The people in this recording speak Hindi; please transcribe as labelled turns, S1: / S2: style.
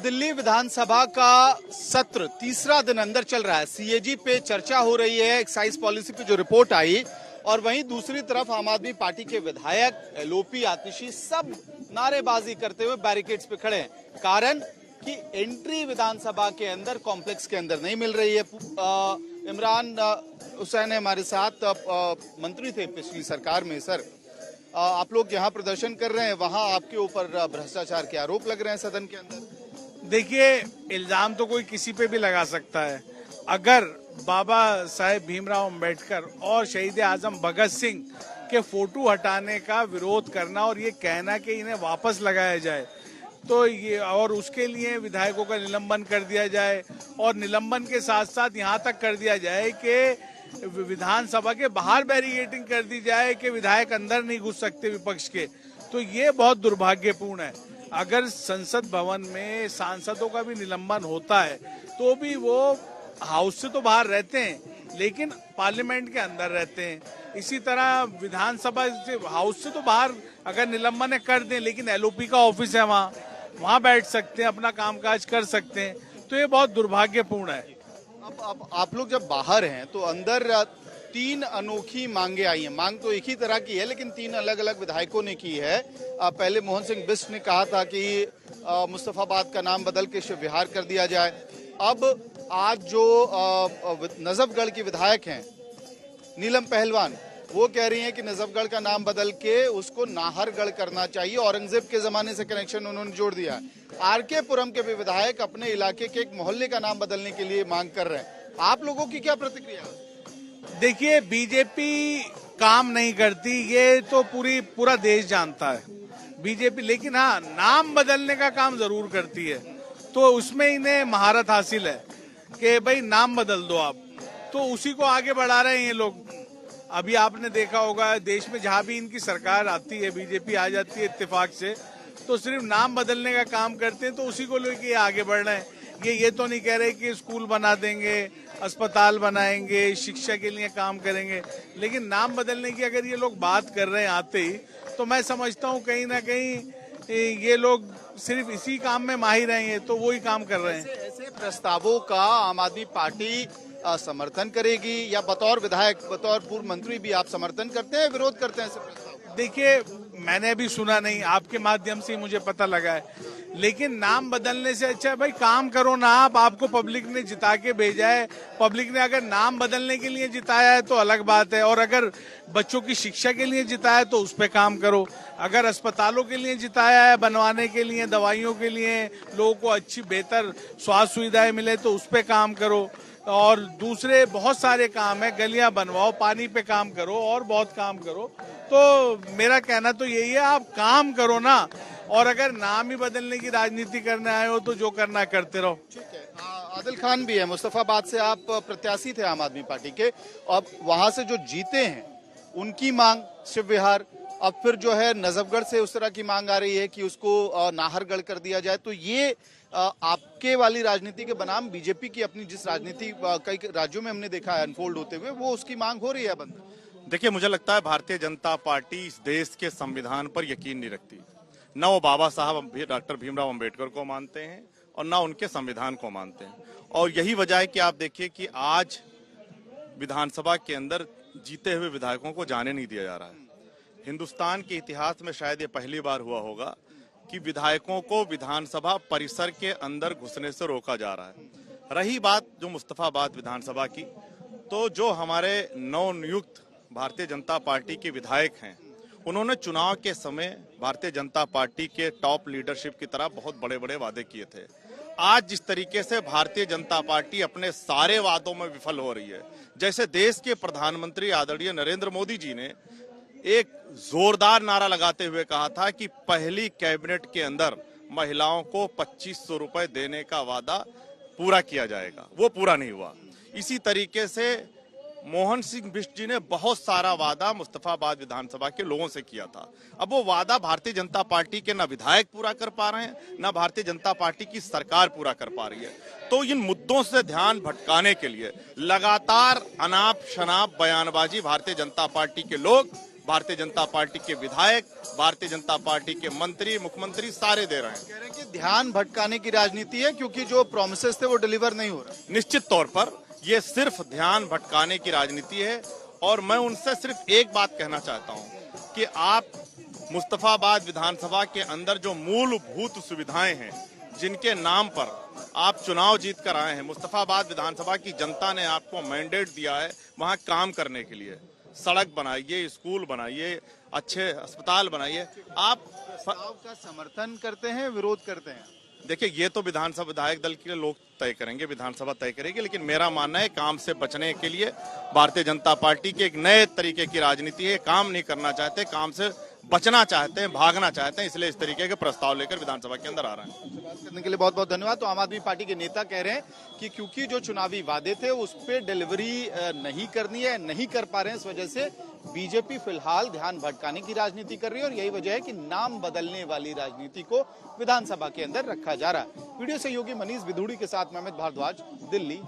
S1: दिल्ली विधानसभा का सत्र तीसरा दिन अंदर चल रहा है। सीएजी पे चर्चा हो रही है, एक्साइज पॉलिसी पे जो रिपोर्ट आई, और वहीं दूसरी तरफ आम आदमी पार्टी के विधायक, एलओपी, आतिशी सब नारेबाजी करते हुए बैरिकेड्स पे खड़े हैं। कारण कि एंट्री विधानसभा के अंदर, कॉम्प्लेक्स के अंदर नहीं मिल रही है। इमरान हुसैन हमारे साथ मंत्री थे पिछली सरकार में। सर, आप लोग यहाँ प्रदर्शन कर रहे हैं, वहाँ आपके ऊपर भ्रष्टाचार के आरोप लग रहे हैं सदन के अंदर।
S2: देखिए, इल्जाम तो कोई किसी पे भी लगा सकता है। अगर बाबा साहेब भीमराव अंबेडकर और शहीद आजम भगत सिंह के फोटो हटाने का विरोध करना और ये कहना कि इन्हें वापस लगाया जाए, तो ये, और उसके लिए विधायकों का निलंबन कर दिया जाए, और निलंबन के साथ साथ यहाँ तक कर दिया जाए कि विधानसभा के बाहर बैरिकेडिंग कर दी जाए कि विधायक अंदर नहीं घुस सकते विपक्ष के, तो ये बहुत दुर्भाग्यपूर्ण है। अगर संसद भवन में सांसदों का भी निलंबन होता है तो भी वो हाउस से तो बाहर रहते हैं लेकिन पार्लियामेंट के अंदर रहते हैं। इसी तरह विधानसभा से, हाउस से तो बाहर अगर निलंबन कर दें, लेकिन एलओपी का ऑफिस है, वहाँ बैठ सकते हैं, अपना कामकाज कर सकते हैं, तो ये बहुत दुर्भाग्यपूर्ण है।
S1: अब आप लोग जब बाहर हैं तो अंदर तीन अनोखी मांगे आई हैं। मांग तो एक ही तरह की है लेकिन तीन अलग अलग विधायकों ने की है। पहले मोहन सिंह बिष्ट ने कहा था कि मुस्तफाबाद का नाम बदल के शिव विहार कर दिया जाए। अब आज जो नजफगढ़ की विधायक हैं नीलम पहलवान, वो कह रही हैं कि नजफगढ़ का नाम बदल के उसको नाहरगढ़ करना चाहिए। औरंगजेब के जमाने से कनेक्शन उन्होंने जोड़ दिया है। आरके पुरम के भी विधायक अपने इलाके के एक मोहल्ले का नाम बदलने के लिए मांग कर रहे हैं। आप लोगों की क्या प्रतिक्रिया है?
S2: देखिए, बीजेपी काम नहीं करती, ये तो पूरा देश जानता है बीजेपी, लेकिन हाँ, नाम बदलने का काम जरूर करती है। तो उसमें इन्हें महारत हासिल है कि भाई नाम बदल दो आप, तो उसी को आगे बढ़ा रहे हैं ये लोग। अभी आपने देखा होगा देश में जहां भी इनकी सरकार आती है, बीजेपी आ जाती है इत्तेफाक से, तो सिर्फ नाम बदलने का काम करते हैं, तो उसी को लेके आगे बढ़ रहे हैं। ये तो नहीं कह रहे कि स्कूल बना देंगे, अस्पताल बनाएंगे, शिक्षा के लिए काम करेंगे, लेकिन नाम बदलने की अगर ये लोग बात कर रहे हैं आते ही, तो मैं समझता हूँ कहीं ना कहीं ये लोग सिर्फ इसी काम में माहिर हैं, तो वही काम कर रहे हैं।
S1: ऐसे प्रस्तावों का आम आदमी पार्टी समर्थन करेगी, या बतौर विधायक, बतौर पूर्व मंत्री भी आप समर्थन करते हैं, विरोध करते हैं ऐसे प्रस्ताव?
S2: देखिए, मैंने भी सुना नहीं, आपके माध्यम से मुझे पता लगा है, लेकिन नाम बदलने से अच्छा है भाई काम करो ना आप। आपको पब्लिक ने जिता के भेजा है, पब्लिक ने अगर नाम बदलने के लिए जिताया है तो अलग बात है, और अगर बच्चों की शिक्षा के लिए जिताया है तो उस पर काम करो। अगर अस्पतालों के लिए जिताया है, बनवाने के लिए, दवाइयों के लिए, लोगों को अच्छी बेहतर स्वास्थ्य सुविधाएं मिले, तो उस पर काम करो। और दूसरे बहुत सारे काम है, गलियां बनवाओ, पानी पे काम करो, और बहुत काम करो। तो मेरा कहना तो यही है, आप काम करो ना, और अगर नाम ही बदलने की राजनीति करने आए हो तो जो करना करते रहो।
S1: ठीक है। आदिल खान भी है, मुस्तफाबाद से आप प्रत्याशी थे आम आदमी पार्टी के, अब वहां से जो जीते हैं उनकी मांग शिव विहार, अब फिर जो है नजफगढ़ से उस तरह की मांग आ रही है कि उसको नाहरगढ़ कर दिया जाए। तो ये आपके वाली राजनीति के बनाम बीजेपी की अपनी जिस राजनीति कई राज्यों में हमने देखा है अनफोल्ड होते हुए, वो उसकी मांग हो रही है बंद।
S3: देखिए, मुझे लगता है भारतीय जनता पार्टी इस देश के संविधान पर यकीन नहीं रखती। न वो बाबा साहब डॉक्टर भीमराव अंबेडकर को मानते हैं और न उनके संविधान को मानते हैं, और यही वजह है कि आप देखिए कि आज विधानसभा के अंदर जीते हुए विधायकों को जाने नहीं दिया जा रहा है। हिंदुस्तान के इतिहास में शायद ये पहली बार हुआ होगा कि विधायकों को विधानसभा परिसर के अंदर घुसने से रोका जा रहा है। रही बात जो मुस्तफाबाद विधानसभा की, तो जो हमारे नवनियुक्त भारतीय जनता पार्टी के विधायक हैं, उन्होंने चुनाव के समय भारतीय जनता पार्टी के टॉप लीडरशिप की तरह बहुत बड़े बड़े वादे किए थे। आज जिस तरीके से भारतीय जनता पार्टी अपने सारे वादों में विफल हो रही है, जैसे देश के प्रधानमंत्री आदरणीय नरेंद्र मोदी जी ने एक जोरदार नारा लगाते हुए कहा था कि पहली कैबिनेट के अंदर महिलाओं को 2500 रुपए देने का वादा पूरा किया जाएगा, वो पूरा नहीं हुआ। इसी तरीके से मोहन सिंह बिष्ट जी ने बहुत सारा वादा मुस्तफाबाद विधानसभा के लोगों से किया था। अब वो वादा भारतीय जनता पार्टी के ना विधायक पूरा कर पा रहे हैं, ना भारतीय जनता पार्टी की सरकार पूरा कर पा रही है। तो इन मुद्दों से ध्यान भटकाने के लिए लगातार अनाप शनाप बयानबाजी भारतीय जनता पार्टी के लोग भारतीय जनता पार्टी के विधायक, भारतीय जनता पार्टी के मंत्री, मुख्यमंत्री सारे दे रहे हैं।
S1: कह रहे हैं कि ध्यान भटकाने की राजनीति है क्योंकि जो प्रोमिसेस थे वो डिलीवर नहीं हो रहा।
S3: निश्चित तौर पर ये सिर्फ ध्यान भटकाने की राजनीति है और मैं उनसे सिर्फ एक बात कहना चाहता हूं कि आप मुस्तफाबाद विधानसभा के अंदर जो मूलभूत सुविधाएं हैं, जिनके नाम पर आप चुनाव जीत कर आए हैं, मुस्तफाबाद विधानसभा की जनता ने आपको मैंडेट दिया है वहां काम करने के लिए। सड़क बनाइए, स्कूल बनाइए, अच्छे अस्पताल बनाइए। आप
S1: प्रस्ताव का समर्थन करते हैं, विरोध करते हैं?
S3: देखिए, ये तो विधानसभा विधायक दल के लोग तय करेंगे, विधानसभा तय करेगी, लेकिन मेरा मानना है काम से बचने के लिए भारतीय जनता पार्टी की एक नए तरीके की राजनीति है। काम नहीं करना चाहते, काम से बचना चाहते हैं, भागना चाहते हैं, इसलिए इस तरीके के प्रस्ताव लेकर विधानसभा के अंदर आ रहे हैं।
S1: बात करने के लिए बहुत बहुत धन्यवाद। तो आम आदमी पार्टी के नेता कह रहे हैं कि क्योंकि जो चुनावी वादे थे उस पर डिलीवरी नहीं करनी है, नहीं कर पा रहे हैं, इस वजह से बीजेपी फिलहाल ध्यान भटकाने की राजनीति कर रही है और यही वजह है कि नाम बदलने वाली राजनीति को विधानसभा के अंदर रखा जा रहा है। वीडियो सहयोगी मनीष विधूड़ी के साथ मैं अमित भारद्वाज, दिल्ली।